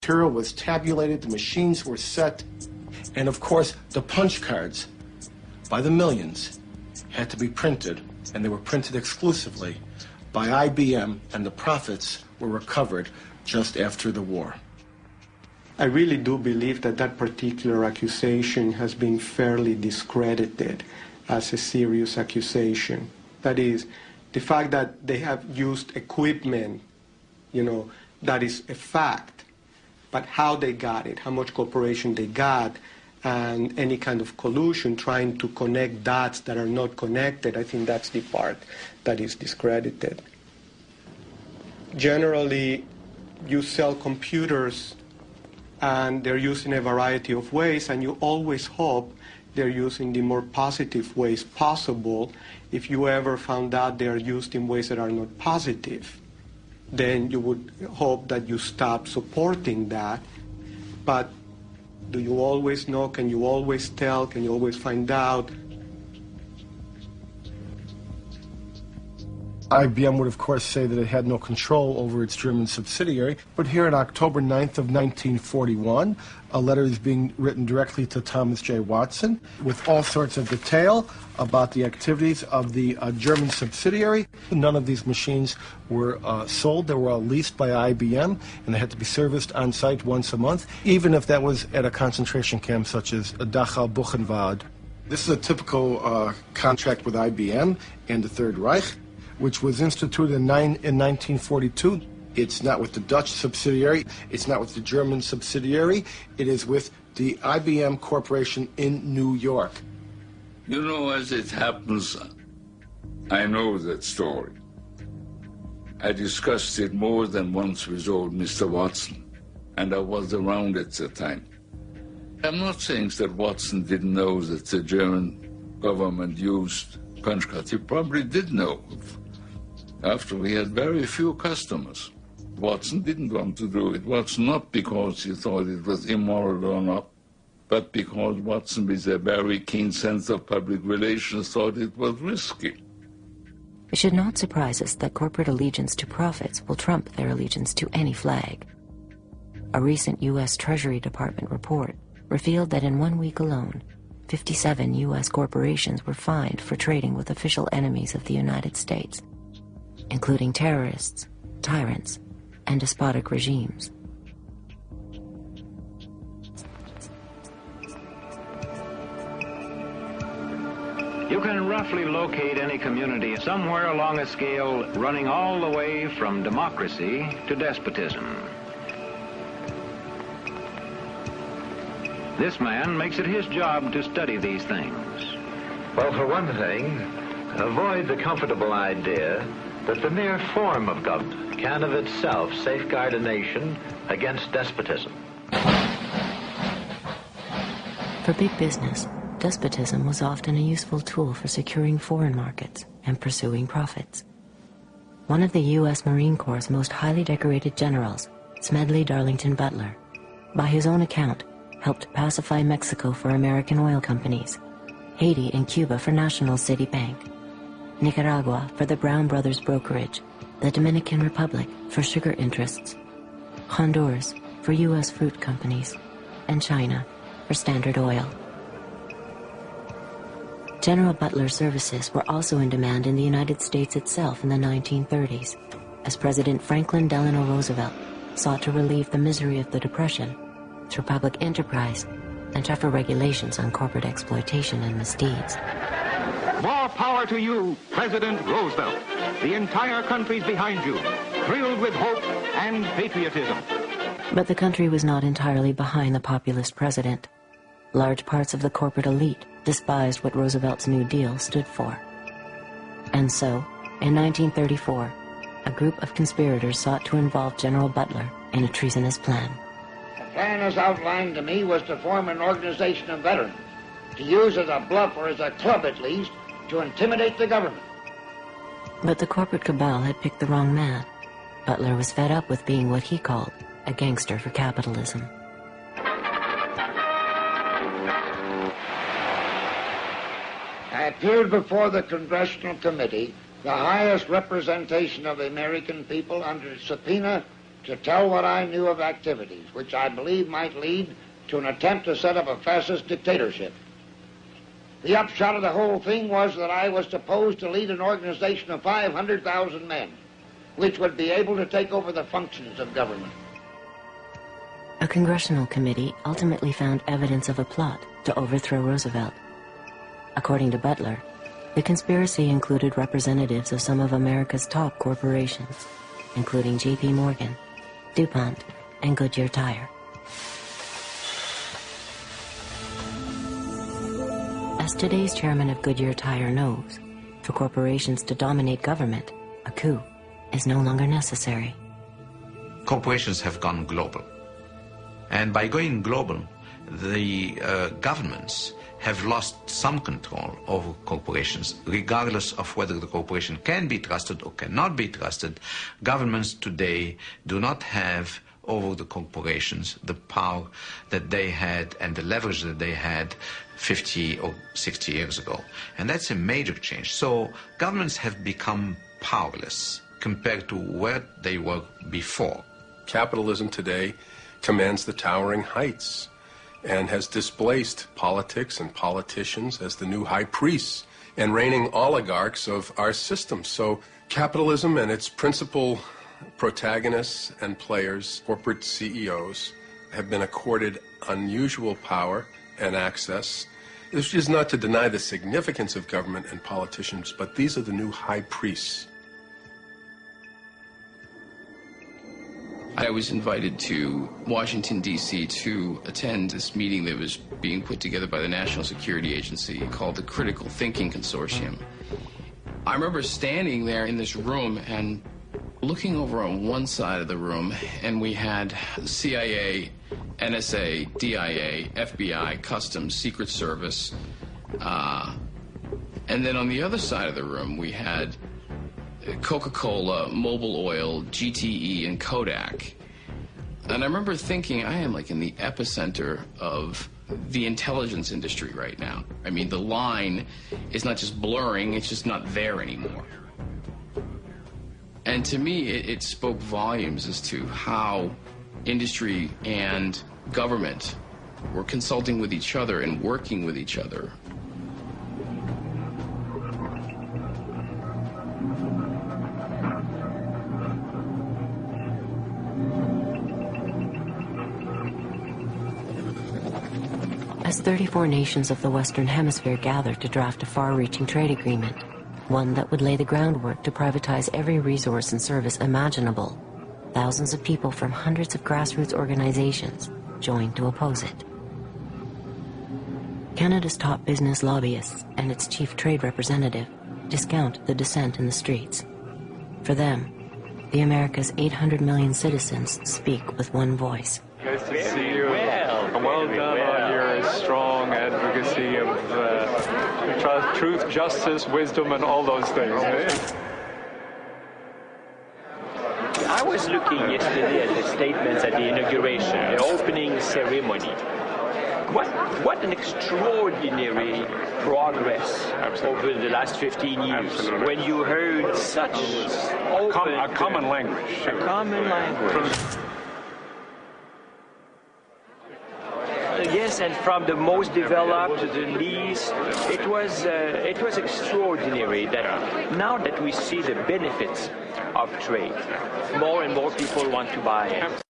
material was tabulated, the machines were set, and of course the punch cards by the millions had to be printed, and they were printed exclusively by IBM, and the profits were recovered just after the war. I really do believe that that particular accusation has been fairly discredited as a serious accusation. That is, the fact that they have used equipment, that is a fact. But how they got it, how much cooperation they got, and any kind of collusion trying to connect dots that are not connected, I think that's the part that is discredited. Generally, you sell computers and they're used in a variety of ways, and you always hope they're used in the more positive ways possible. If you ever found out they're used in ways that are not positive, then you would hope that you stop supporting that. But do you always know? Can you always tell? Can you always find out? IBM would, of course, say that it had no control over its German subsidiary. But here on October 9th of 1941, a letter is being written directly to Thomas J. Watson with all sorts of detail about the activities of the German subsidiary. None of these machines were sold. They were all leased by IBM, and they had to be serviced on site once a month, even if that was at a concentration camp such as Dachau, Buchenwald. This is a typical contract with IBM and the Third Reich, which was instituted in 1942. It's not with the Dutch subsidiary. It's not with the German subsidiary. It is with the IBM Corporation in New York. As it happens, I know that story. I discussed it more than once with old Mr. Watson, and I was around at the time. I'm not saying that Watson didn't know that the German government used punch cards. He probably did know. After we had very few customers. Watson didn't want to do it. It was not because he thought it was immoral or not, but because Watson, with a very keen sense of public relations, thought it was risky. It should not surprise us that corporate allegiance to profits will trump their allegiance to any flag. A recent U.S. Treasury Department report revealed that in 1 week alone, 57 U.S. corporations were fined for trading with official enemies of the United States, including terrorists, tyrants, and despotic regimes. You can roughly locate any community somewhere along a scale running all the way from democracy to despotism. This man makes it his job to study these things. Well, for one thing, avoid the comfortable idea that the mere form of government can of itself safeguard a nation against despotism. For big business, despotism was often a useful tool for securing foreign markets and pursuing profits. One of the U.S. Marine Corps' most highly decorated generals, Smedley Darlington Butler, by his own account, helped pacify Mexico for American oil companies, Haiti and Cuba for National City Bank, Nicaragua for the Brown Brothers Brokerage, the Dominican Republic for sugar interests, Honduras for U.S. fruit companies, and China for Standard Oil. General Butler's services were also in demand in the United States itself in the 1930s, as President Franklin Delano Roosevelt sought to relieve the misery of the Depression through public enterprise and tougher regulations on corporate exploitation and misdeeds. More power to you, President Roosevelt. The entire country's behind you, thrilled with hope and patriotism. But the country was not entirely behind the populist president. Large parts of the corporate elite despised what Roosevelt's New Deal stood for. And so, in 1934, a group of conspirators sought to involve General Butler in a treasonous plan. The plan as outlined to me was to form an organization of veterans, to use as a bluff or as a club at least, to intimidate the government. But the corporate cabal had picked the wrong man. Butler was fed up with being what he called a gangster for capitalism. I appeared before the Congressional Committee, the highest representation of the American people, under subpoena to tell what I knew of activities which I believe might lead to an attempt to set up a fascist dictatorship. The upshot of the whole thing was that I was supposed to lead an organization of 500,000 men, which would be able to take over the functions of government. A congressional committee ultimately found evidence of a plot to overthrow Roosevelt. According to Butler, the conspiracy included representatives of some of America's top corporations, including J.P. Morgan, DuPont, and Goodyear Tire. As today's chairman of Goodyear Tire knows, for corporations to dominate government, a coup is no longer necessary. Corporations have gone global. And by going global, the governments have lost some control over corporations. Regardless of whether the corporation can be trusted or cannot be trusted, governments today do not have over the corporations the power that they had and the leverage that they had 50 or 60 years ago. And that's a major change. So governments have become powerless compared to where they were before. Capitalism today commands the towering heights and has displaced politics and politicians as the new high priests and reigning oligarchs of our system. So capitalism and its principal protagonists and players, corporate CEOs, have been accorded unusual power and access. This is not to deny the significance of government and politicians, but these are the new high priests. I was invited to Washington, D.C. to attend this meeting that was being put together by the National Security Agency called the Critical Thinking Consortium. I remember standing there in this room and looking over on one side of the room, and we had CIA, NSA, DIA, FBI, Customs, Secret Service, and then on the other side of the room we had Coca-Cola, Mobil Oil, GTE, and Kodak. And I remember thinking, I am like in the epicenter of the intelligence industry right now. I mean, the line is not just blurring, it's just not there anymore. And to me, it spoke volumes as to how industry and government were consulting with each other and working with each other. As 34 nations of the Western Hemisphere gathered to draft a far-reaching trade agreement, one that would lay the groundwork to privatize every resource and service imaginable, thousands of people from hundreds of grassroots organizations joined to oppose it. Canada's top business lobbyists and its chief trade representative discount the dissent in the streets. For them, the America's 800 million citizens speak with one voice. Nice to see you. Well done on your strong advocacy of truth, justice, wisdom, and all those things. I was looking yesterday at the statements at the inauguration, the opening ceremony. What an extraordinary progress over the last 15 years. Absolutely. When you heard such open... A common language. A common language. Yes, and from the most developed to the least, it was extraordinary that now that we see the benefits of trade, more and more people want to buy it.